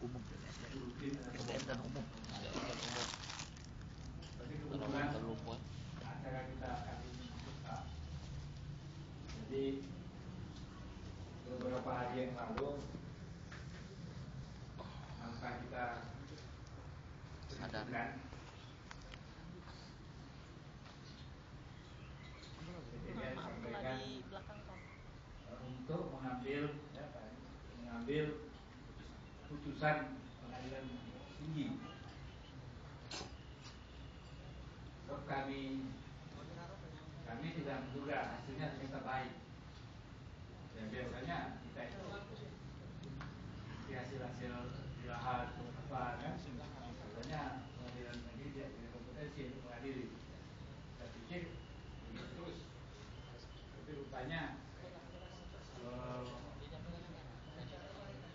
umum, SDM dan umum. Tapi kebetulan acara kita kali ini buka. Jadi beberapa hari yang lalu angka kita sedangkan PTN sampaikan untuk mengambil putusan pengadilan tinggi. Sebab kami tidak menduga hasilnya ternyata baik. Ya biasanya kita itu hasil ilahat apa kan, katanya pengadilan negeri tidak punya kompetensi untuk mengadili. Saya pikir begitu terus, tapi rupanya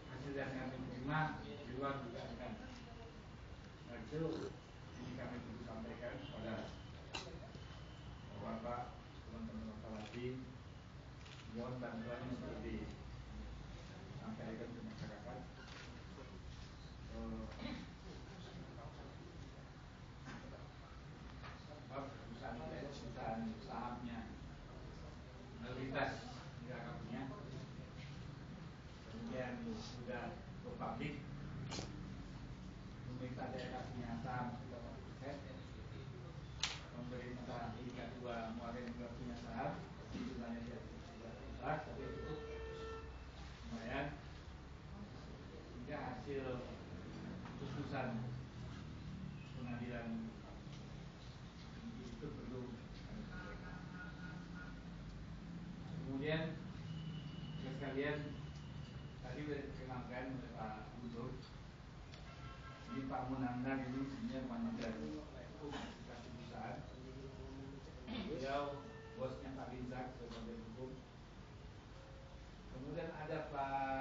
hasil yang kami terima di luar dugaan kan. Nah itu ini kami perlu sampaikan kepada Bapak, teman-teman apalagi mohon bantuan untuk disampaikan ke masyarakat. Perusahaan sahamnya mayoritas negara punya, kemudian sudah ke publik, pemerintah daerah punya saham sudah 1%, pemerintah Liga 2 Muarem juga punya saham, jumlahnya tidak besar tapi cukup lumayan, hingga hasil putusan pengadilan itu perlu. Kemudian sekalian tadi sudah dikenalkan oleh Pak Guntur. Ini Pak Munandar ini sebenarnya manajer hukum aplikasi perusahaan. Beliau bosnya Pak Rizak sebagai hukum. Kemudian ada Pak